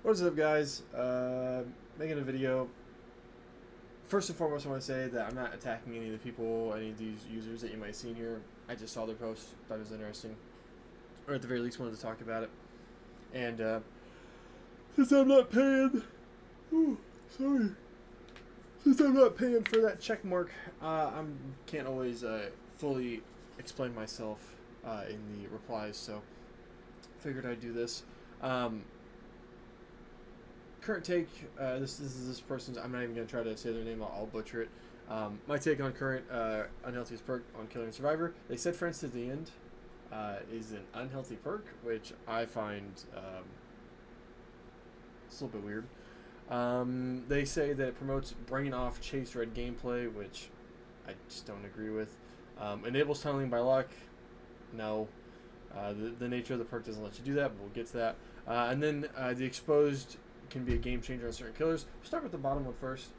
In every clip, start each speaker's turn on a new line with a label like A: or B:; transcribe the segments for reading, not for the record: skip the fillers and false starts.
A: What's up, guys? Making a video. First and foremost, I want to say that I'm not attacking any of the people, any of these users that you might see in here. I just saw their post, thought it was interesting, or at the very least wanted to talk about it. And since I'm not paying, since I'm not paying for that check mark, I can't always fully explain myself in the replies. So figured I'd do this. Current take, this is this person's, I'm not even going to try to say their name, I'll butcher it. My take on current unhealthiest perk on Killer and Survivor. They said Friends to the End is an unhealthy perk, which I find it's a little bit weird. They say that it promotes brain off chase red gameplay, which I just don't agree with. Enables tunneling by luck. No. The nature of the perk doesn't let you do that, but we'll get to that. And then the exposed can be a game changer on certain killers. We'll start with the bottom one first.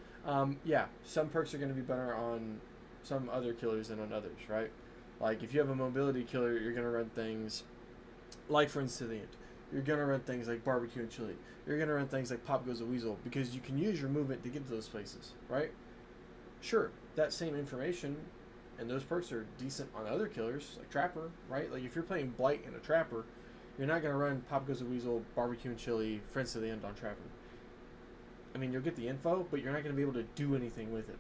A: Yeah, some perks are going to be better on some other killers than on others, right? Like if you have a mobility killer, you're going to run things like Friends to the End. You're going to run things like barbecue and chili. You're going to run things like Pop Goes a Weasel because you can use your movement to get to those places, right? Sure, that same information and those perks are decent on other killers like Trapper, right? Like if you're playing Blight and a Trapper, you're not going to run Pop Goes a Weasel, Barbecue and Chili, Friends to the End on Trapper. I mean, you'll get the info, but you're not going to be able to do anything with it.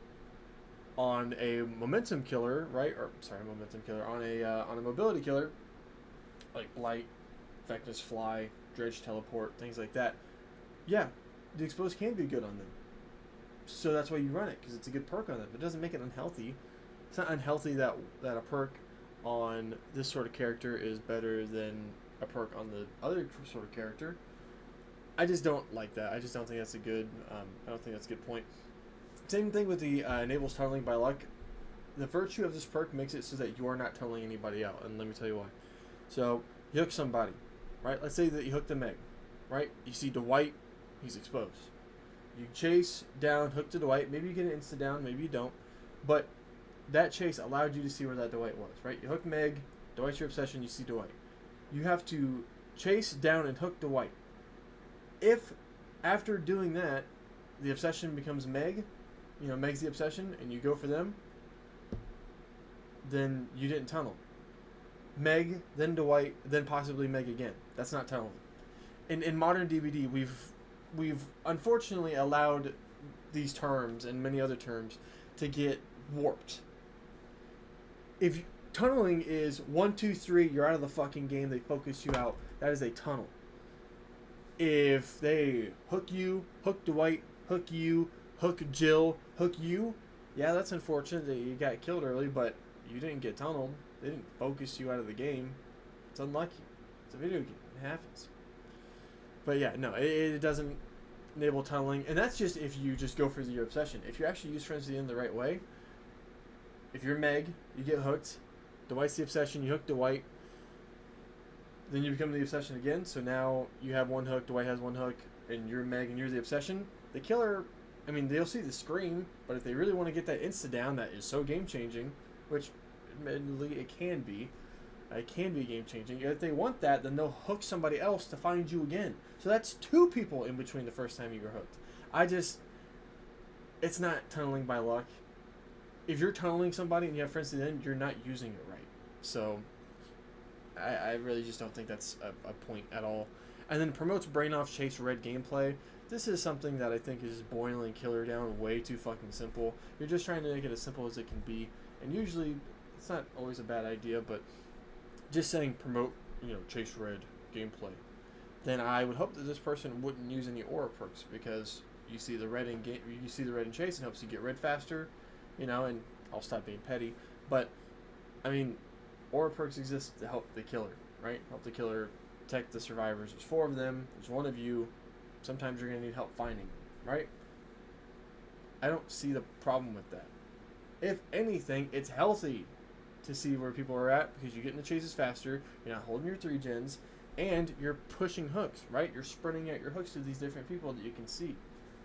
A: On a momentum killer, right? Or sorry, momentum killer. On a mobility killer, like Blight, Effectiveness Fly, Dredge Teleport, things like that. Yeah, the exposed can be good on them. So that's why you run it, because it's a good perk on them. It doesn't make it unhealthy. It's not unhealthy that a perk on this sort of character is better than a perk on the other sort of character. I just don't like that. I just don't think that's a good. I don't think that's a good point. Same thing with the enables tunneling by luck. The virtue of this perk makes it so that you are not tunneling anybody out, and let me tell you why. So you hook somebody, right? Let's say that you hook the Meg, right? You see Dwight, he's exposed. You chase down, hook to Dwight. Maybe you get an insta down, maybe you don't, but that chase allowed you to see where that Dwight was, right? You hook Meg, Dwight's your obsession. You see Dwight. You have to chase down and hook Dwight. If after doing that, the obsession becomes Meg, Meg's the obsession, and you go for them, then you didn't tunnel. Meg, then Dwight, then possibly Meg again. That's not tunneling. In modern DBD, we've unfortunately allowed these terms and many other terms to get warped. If tunneling is 1, 2, 3, you're out of the fucking game, they focus you out, that is a tunnel. If they hook you, hook Dwight, hook you, hook Jill, hook you, yeah, that's unfortunate that you got killed early, but you didn't get tunneled. They didn't focus you out of the game. It's unlucky. It's a video game. It happens. But yeah, no, it doesn't enable tunneling, and that's just if you just go for your obsession. If you actually use Friends to the End the right way, if you're Meg, you get hooked, Dwight's the obsession, you hook Dwight, then you become the obsession again, so now you have one hook, Dwight has one hook, and you're Meg and you're the obsession. The killer, I mean, they'll see the screen, but if they really want to get that insta down that is so game changing, which admittedly it can be game changing. If they want that, then they'll hook somebody else to find you again. So that's 2 people in between the first time you were hooked. It's not tunneling by luck. If you're tunneling somebody and you have Friends to the End, you're not using it right. So I really just don't think that's a point at all. And then promotes brain off chase red gameplay. This is something that I think is boiling Killer down way too fucking simple. You're just trying to make it as simple as it can be, and usually it's not always a bad idea, but just saying promote, chase red gameplay, then I would hope that this person wouldn't use any aura perks, because you see the red in game, you see the red in chase, and helps you get red faster, and I'll stop being petty, but I mean, aura perks exist to help the killer, right? Help the killer protect the survivors. There's 4 of them. There's 1 of you. Sometimes you're going to need help finding them, right? I don't see the problem with that. If anything, it's healthy to see where people are at, because you're getting the chases faster, you're not holding your 3 gens, and you're pushing hooks, right? You're spreading out your hooks to these different people that you can see,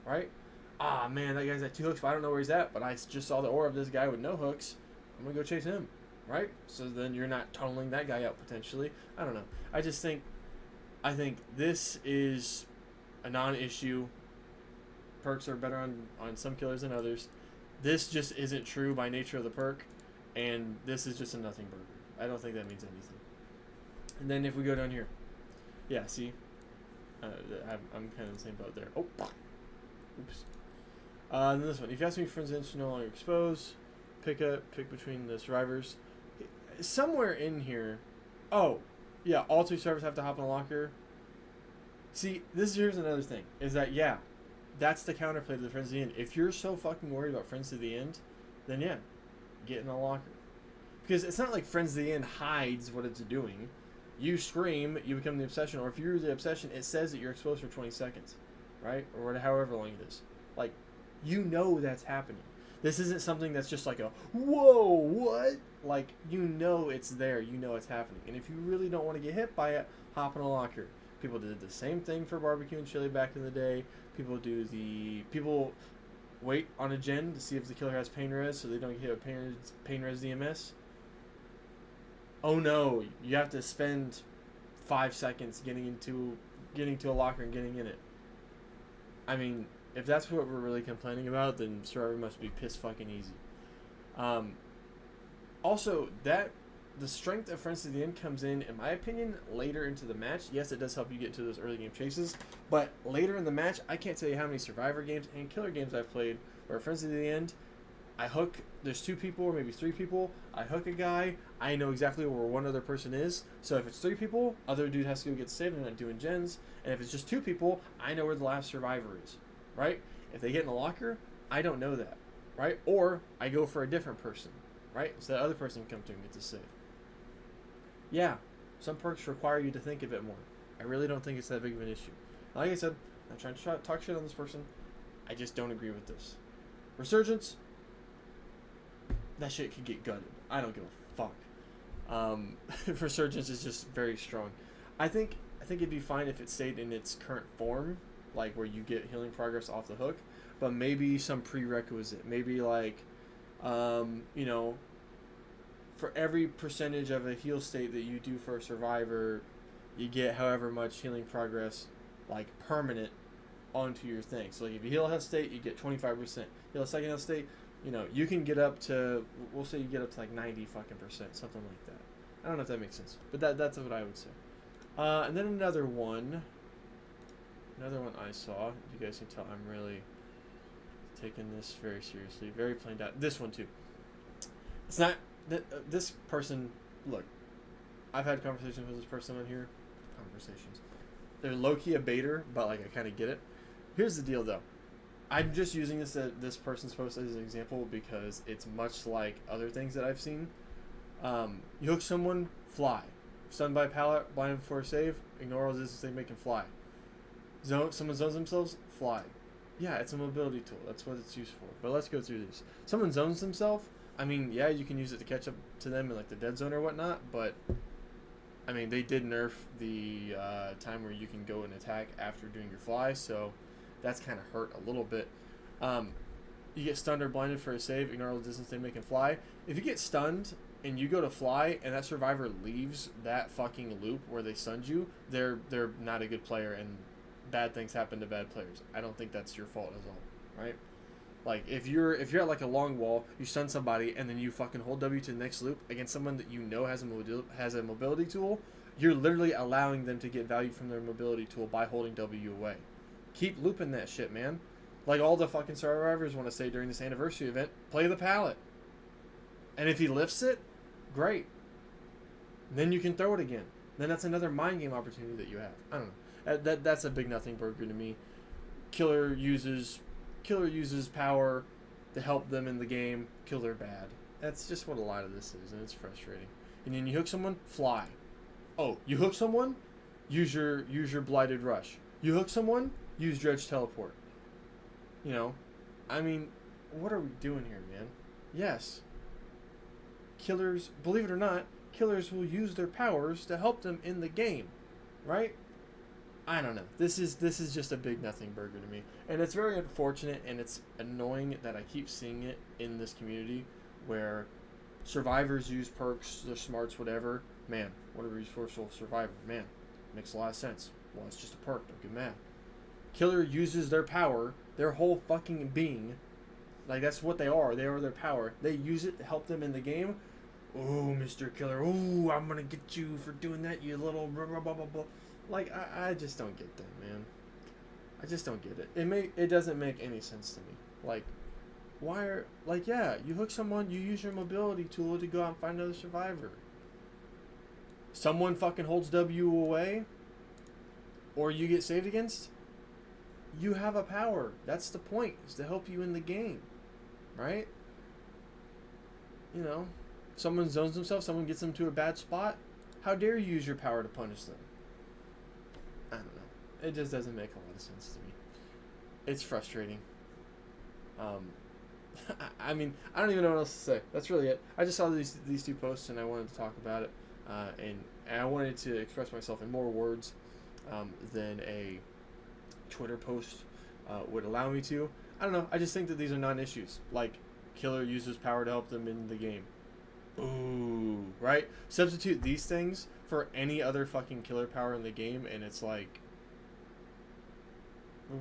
A: right? Ah, man, that guy's at 2 hooks, but I don't know where he's at, but I just saw the aura of this guy with no hooks. I'm going to go chase him, right? So then you're not tunneling that guy out potentially. I don't know. I think this is a non-issue. Perks are better on some killers than others. This just isn't true by nature of the perk, and this is just a nothing burger. I don't think that means anything. And then if we go down here, yeah, see, I'm kind of the same boat there. Oh, oops. And then this one, if you ask me friends to no longer expose, pick between the survivors. Somewhere in here, oh, yeah, all 2 survivors have to hop in a locker. See, here's another thing, is that, yeah, that's the counterplay to the friends to the end. If you're so fucking worried about friends to the end, then yeah, get in a locker. Because it's not like friends to the end hides what it's doing. You scream, you become the obsession, or if you're the obsession, it says that you're exposed for 20 seconds, right? Or however long it is. Like, you know that's happening. This isn't something that's just like a, whoa, what? Like, you know it's there. You know it's happening. And if you really don't want to get hit by it, hop in a locker. People did the same thing for barbecue and chili back in the day. People wait on a gen to see if the killer has pain res so they don't get hit with pain res DMS. Oh no, you have to spend 5 seconds getting to a locker and getting in it. I mean, if that's what we're really complaining about, then Survivor must be piss fucking easy. Also, the strength of Friends to the End comes in my opinion, later into the match. Yes, it does help you get to those early game chases, but later in the match, I can't tell you how many Survivor games and killer games I've played where Friends to the End, I hook, there's 2 people or maybe 3 people, I hook a guy, I know exactly where one other person is, so if it's 3 people, other dude has to go get saved and not doing gens, and if it's just 2 people, I know where the last survivor is, right? If they get in a locker, I don't know that, right? Or I go for a different person, right? So that other person can come to and get the save. Yeah, some perks require you to think a bit more. I really don't think it's that big of an issue. Like I said, I'm not trying to talk shit on this person. I just don't agree with this. Resurgence, that shit could get gutted. I don't give a fuck. Resurgence is just very strong. I think it'd be fine if it stayed in its current form, like where you get healing progress off the hook, but maybe some prerequisite. Maybe like, you know, for every percentage of a heal state that you do for a survivor, you get however much healing progress, like permanent, onto your thing. So like if you heal a health state, you get 25%. Heal a second health state, you know, you can get up to, we'll say you get up to like 90 fucking percent, something like that. I don't know if that makes sense, but that's what I would say. And then another one I saw, you guys can tell I'm really taking this very seriously, very planned out. This one too. It's not, this person, look, I've had conversations with this person on here. Conversations. They're low-key a baiter, but like I kind of get it. Here's the deal though. I'm just using this person's post as an example because it's much like other things that I've seen. You hook someone, fly. Stunned by pallet, blind before a save, ignore all this, they make him fly. Someone zones themselves, fly. Yeah, it's a mobility tool. That's what it's used for. But let's go through this. Someone zones themselves. I mean, yeah, you can use it to catch up to them in like the dead zone or whatnot, but I mean, they did nerf the time where you can go and attack after doing your fly, so that's kind of hurt a little bit. You get stunned or blinded for a save, ignore all the distance they make and fly. If you get stunned and you go to fly and that survivor leaves that fucking loop where they stunned you, they're not a good player and bad things happen to bad players. I don't think that's your fault at all, right? Like, if you're at, like, a long wall, you stun somebody, and then you fucking hold W to the next loop against someone that you know has a mobility tool, you're literally allowing them to get value from their mobility tool by holding W away. Keep looping that shit, man. Like all the fucking survivors want to say during this anniversary event, play the pallet. And if he lifts it, great. Then you can throw it again. Then that's another mind game opportunity that you have. I don't know. That's a big nothing burger to me. Killer uses power to help them in the game. Killer bad. That's just what a lot of this is, and it's frustrating. And then you hook someone, fly. Oh, you hook someone, use your blighted rush. You hook someone, use dredge teleport. You know, I mean, what are we doing here, man? Yes. Killers, believe it or not, killers will use their powers to help them in the game, right? I don't know. This is just a big nothing burger to me. And it's very unfortunate and it's annoying that I keep seeing it in this community where survivors use perks, their smarts, whatever. Man, what a resourceful survivor. Man, makes a lot of sense. Well, it's just a perk. Don't get mad. Killer uses their power, their whole fucking being. Like, that's what they are. They are their power. They use it to help them in the game. Ooh, Mr. Killer. Ooh, I'm gonna get you for doing that, you little blah, blah, blah, blah, blah. Like, I just don't get that, man. I just don't get it. It doesn't make any sense to me. Like, why are... Like, yeah, you hook someone, you use your mobility tool to go out and find another survivor. Someone fucking holds W away, or you get saved against, you have a power. That's the point, is to help you in the game. Right? You know, someone zones themselves, someone gets them to a bad spot. How dare you use your power to punish them? I don't know. It just doesn't make a lot of sense to me. It's frustrating. I mean, I don't even know what else to say. That's really it. I just saw these two posts and I wanted to talk about it. And I wanted to express myself in more words than a Twitter post would allow me to. I don't know. I just think that these are non-issues. Like, Killer uses power to help them in the game. Ooh, right? Substitute these things for any other fucking killer power in the game, and it's like,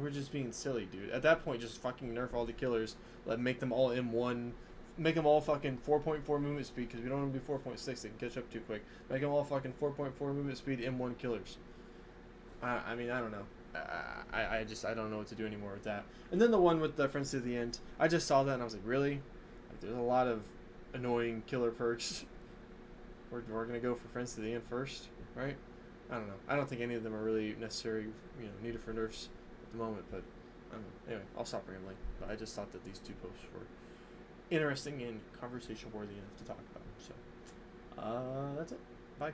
A: we're just being silly, dude. At that point, just fucking nerf all the killers. Make them all M1. Make them all fucking 4.4 movement speed, because we don't want to be 4.6. They can catch up too quick. Make them all fucking 4.4 movement speed M1 killers. I mean, I don't know. I don't know what to do anymore with that. And then the one with the friends to the end. I just saw that and I was like, really? Like, there's a lot of annoying killer perks. We're gonna go for friends to the end first, right? I don't know. I don't think any of them are really necessary, needed for nerfs at the moment, but I don't know. Anyway, I'll stop rambling. But I just thought that these two posts were interesting and conversation worthy enough to talk about. So, that's it. Bye.